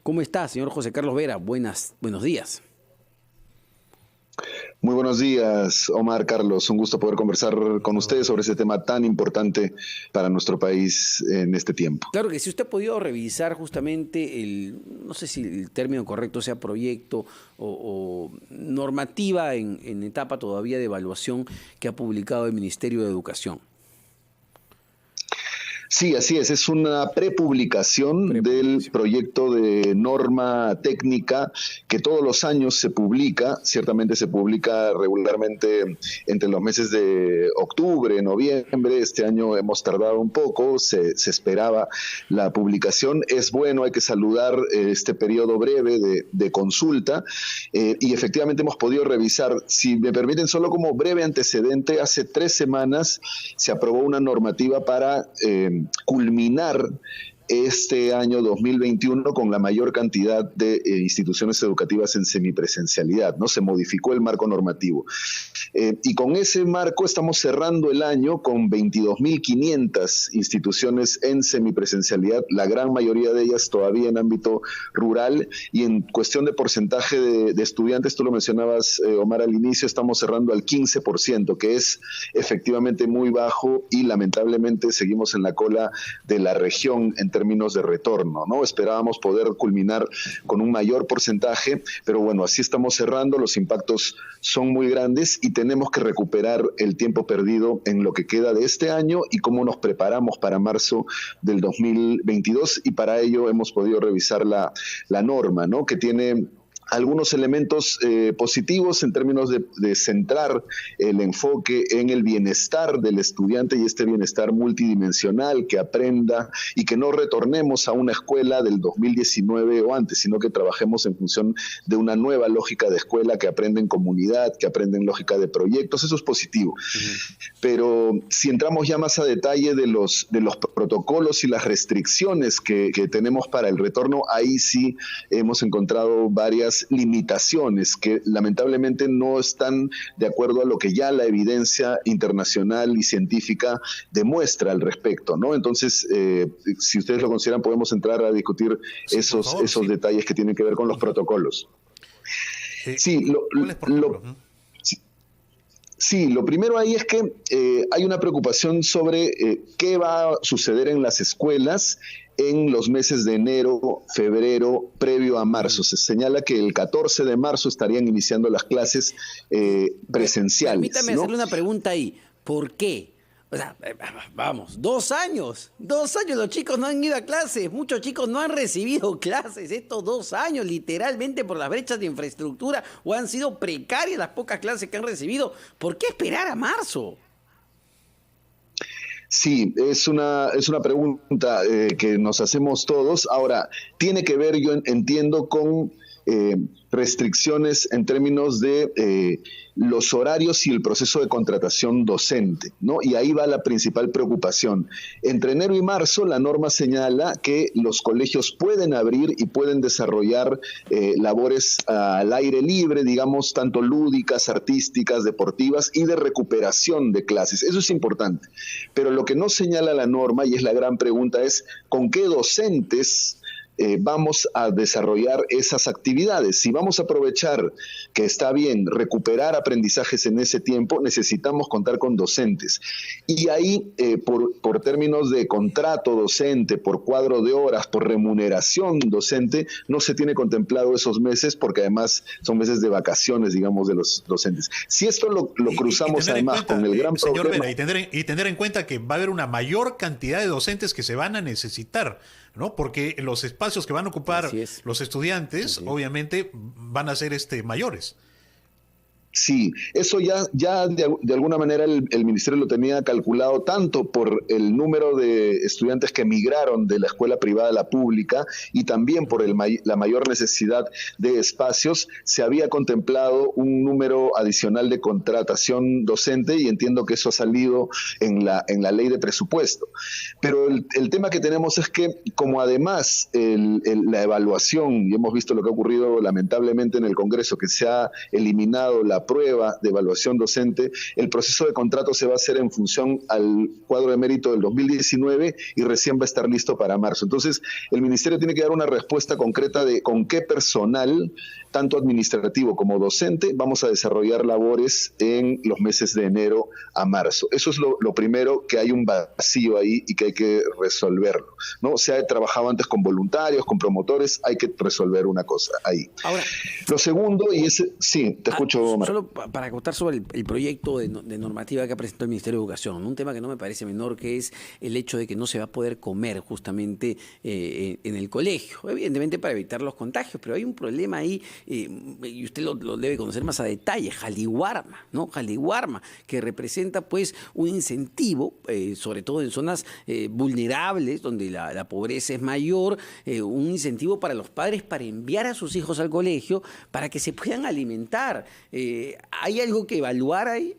¿Cómo está, señor José Carlos Vera? Buenos días. Muy buenos días, Omar, Carlos. Un gusto poder conversar con ustedes sobre ese tema tan importante para nuestro país en este tiempo. Claro que si usted ha podido revisar justamente no sé si el término correcto sea proyecto o normativa en etapa todavía de evaluación que ha publicado el Ministerio de Educación. Sí, así es una prepublicación del proyecto de norma técnica que todos los años se publica, ciertamente se publica regularmente entre los meses de octubre, noviembre. Este año hemos tardado un poco, se esperaba la publicación. Es bueno, hay que saludar este periodo breve de consulta y efectivamente hemos podido revisar. Si me permiten, solo como breve antecedente, hace 3 semanas se aprobó una normativa para culminar este año 2021 con la mayor cantidad de instituciones educativas en semipresencialidad, ¿no? Se modificó el marco normativo. Y con ese marco estamos cerrando el año con 22.500 instituciones en semipresencialidad, la gran mayoría de ellas todavía en ámbito rural, y en cuestión de porcentaje de estudiantes, tú lo mencionabas, Omar, al inicio, estamos cerrando al 15%, que es efectivamente muy bajo y lamentablemente seguimos en la cola de la región en términos de retorno, ¿no? Esperábamos poder culminar con un mayor porcentaje, pero bueno, así estamos cerrando, los impactos son muy grandes y tenemos que recuperar el tiempo perdido en lo que queda de este año y cómo nos preparamos para marzo del 2022, y para ello hemos podido revisar la norma, ¿no? Que tiene algunos elementos positivos en términos de centrar el enfoque en el bienestar del estudiante y este bienestar multidimensional, que aprenda y que no retornemos a una escuela del 2019 o antes, sino que trabajemos en función de una nueva lógica de escuela, que aprenda en comunidad, que aprenda en lógica de proyectos. Eso es positivo. Pero si entramos ya más a detalle de los protocolos y las restricciones que tenemos para el retorno, ahí sí hemos encontrado varias limitaciones que lamentablemente no están de acuerdo a lo que ya la evidencia internacional y científica demuestra al respecto, ¿no? Entonces, si ustedes lo consideran, podemos entrar a discutir esos detalles que tienen que ver con los protocolos. Sí, lo primero ahí es que hay una preocupación sobre qué va a suceder en las escuelas en los meses de enero, febrero, previo a marzo. Se señala que el 14 de marzo estarían iniciando las clases presenciales. Permítame hacerle una pregunta ahí. ¿Por qué? O sea, vamos, 2 años. 2 años los chicos no han ido a clases. Muchos chicos no han recibido clases estos 2 años, literalmente por las brechas de infraestructura, o han sido precarias las pocas clases que han recibido. ¿Por qué esperar a marzo? Sí, es una pregunta que nos hacemos todos. Ahora, tiene que ver, yo entiendo, con restricciones en términos de los horarios y el proceso de contratación docente, ¿no? Y ahí va la principal preocupación. Entre enero y marzo, la norma señala que los colegios pueden abrir y pueden desarrollar labores al aire libre, digamos, tanto lúdicas, artísticas, deportivas y de recuperación de clases. Eso es importante. Pero lo que no señala la norma, y es la gran pregunta, es ¿con qué docentes vamos a desarrollar esas actividades? Si vamos a aprovechar que está bien recuperar aprendizajes en ese tiempo, necesitamos contar con docentes. Y ahí, por términos de contrato docente, por cuadro de horas, por remuneración docente, no se tiene contemplado esos meses, porque además son meses de vacaciones, digamos, de los docentes. Si esto lo cruzamos además con el gran señor problema... Vera, y tener en cuenta que va a haber una mayor cantidad de docentes que se van a necesitar, ¿no? Porque los espacios que van a ocupar los estudiantes, obviamente, van a ser mayores. Sí, eso ya de alguna manera el Ministerio lo tenía calculado, tanto por el número de estudiantes que migraron de la escuela privada a la pública y también por la mayor necesidad de espacios. Se había contemplado un número adicional de contratación docente y entiendo que eso ha salido en la ley de presupuesto. Pero el tema que tenemos es que, como además la evaluación, y hemos visto lo que ha ocurrido lamentablemente en el Congreso, que se ha eliminado la la prueba de evaluación docente, el proceso de contrato se va a hacer en función al cuadro de mérito del 2019 y recién va a estar listo para marzo. Entonces, el Ministerio tiene que dar una respuesta concreta de con qué personal, tanto administrativo como docente, vamos a desarrollar labores en los meses de enero a marzo. Eso es lo primero, que hay un vacío ahí y que hay que resolverlo, ¿no? Se ha trabajado antes con voluntarios, con promotores, hay que resolver una cosa ahí. Ahora, lo segundo, y ese, sí, te escucho, Omar. Solo para acotar sobre el proyecto de normativa que ha presentado el Ministerio de Educación, un tema que no me parece menor, que es el hecho de que no se va a poder comer justamente en el colegio, evidentemente para evitar los contagios, pero hay un problema ahí, y usted lo debe conocer más a detalle, Jaliwarma, ¿no? Jaliwarma, que representa pues un incentivo, sobre todo en zonas vulnerables, donde la pobreza es mayor, un incentivo para los padres para enviar a sus hijos al colegio para que se puedan alimentar. ¿Hay algo que evaluar ahí?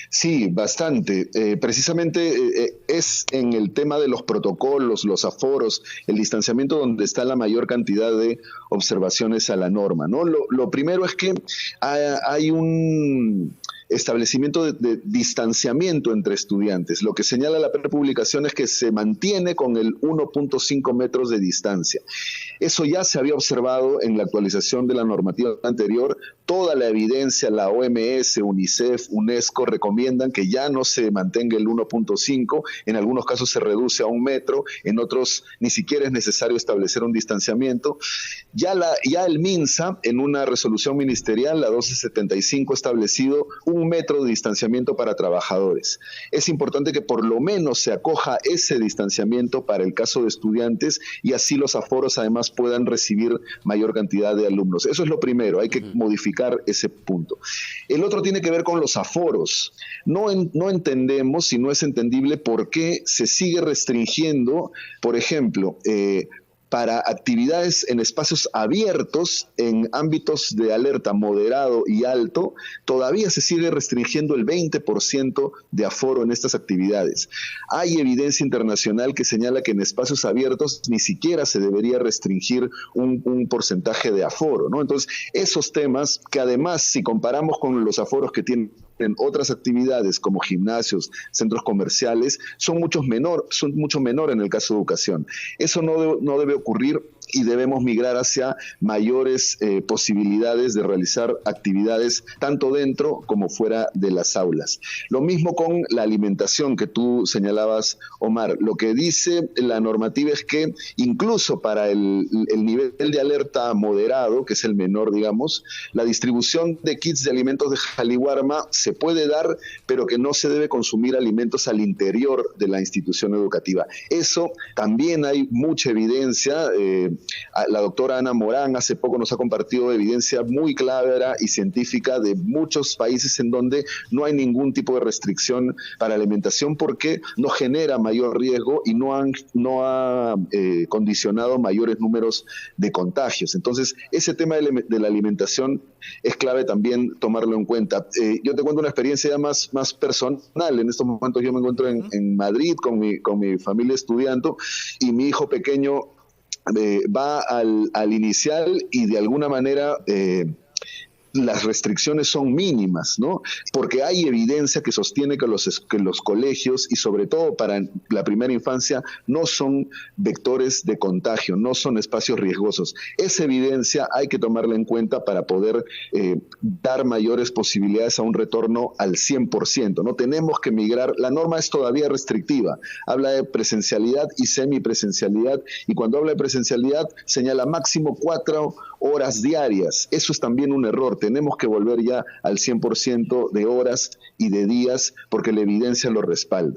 Sí, bastante. Precisamente es en el tema de los protocolos, los aforos, el distanciamiento donde está la mayor cantidad de observaciones a la norma, ¿no? Lo primero es que hay un establecimiento de distanciamiento entre estudiantes. Lo que señala la publicación es que se mantiene con el 1.5 metros de distancia. Eso ya se había observado en la actualización de la normativa anterior. Toda la evidencia, la OMS, UNICEF, UNESCO recomiendan que ya no se mantenga el 1.5, en algunos casos se reduce a 1 metro, en otros ni siquiera es necesario establecer un distanciamiento. Ya el MINSA, en una resolución ministerial, la 1275, ha establecido 1 metro de distanciamiento para trabajadores. Es importante que por lo menos se acoja ese distanciamiento para el caso de estudiantes y así los aforos además puedan recibir mayor cantidad de alumnos. Eso es lo primero, hay que modificar ese punto. El otro tiene que ver con los aforos. No entendemos y no es entendible por qué se sigue restringiendo, por ejemplo, para actividades en espacios abiertos, en ámbitos de alerta moderado y alto, todavía se sigue restringiendo el 20% de aforo en estas actividades. Hay evidencia internacional que señala que en espacios abiertos ni siquiera se debería restringir un porcentaje de aforo, ¿no? Entonces, esos temas que además, si comparamos con los aforos que tienen en otras actividades como gimnasios, centros comerciales, son mucho menor en el caso de educación. Eso no debe ocurrir y debemos migrar hacia mayores posibilidades de realizar actividades tanto dentro como fuera de las aulas. Lo mismo con la alimentación que tú señalabas, Omar. Lo que dice la normativa es que incluso para el nivel de alerta moderado, que es el menor, digamos, la distribución de kits de alimentos de Jaliwarma se puede dar, pero que no se debe consumir alimentos al interior de la institución educativa. Eso también hay mucha evidencia. La doctora Ana Morán hace poco nos ha compartido evidencia muy clara y científica de muchos países en donde no hay ningún tipo de restricción para alimentación porque no genera mayor riesgo y no ha condicionado mayores números de contagios. Entonces, ese tema de la alimentación es clave también tomarlo en cuenta. Yo te cuento una experiencia ya más personal. En estos momentos yo me encuentro en Madrid con mi familia estudiante y mi hijo pequeño va al inicial y de alguna manera las restricciones son mínimas, ¿no? Porque hay evidencia que sostiene que los colegios, y sobre todo para la primera infancia, no son vectores de contagio, no son espacios riesgosos. Esa evidencia hay que tomarla en cuenta para poder dar mayores posibilidades a un retorno al 100%, ¿no? Tenemos que migrar, la norma es todavía restrictiva, habla de presencialidad y semipresencialidad, y cuando habla de presencialidad señala máximo 4 horas diarias. Eso es también un error. Tenemos que volver ya al 100% de horas y de días porque la evidencia lo respalda.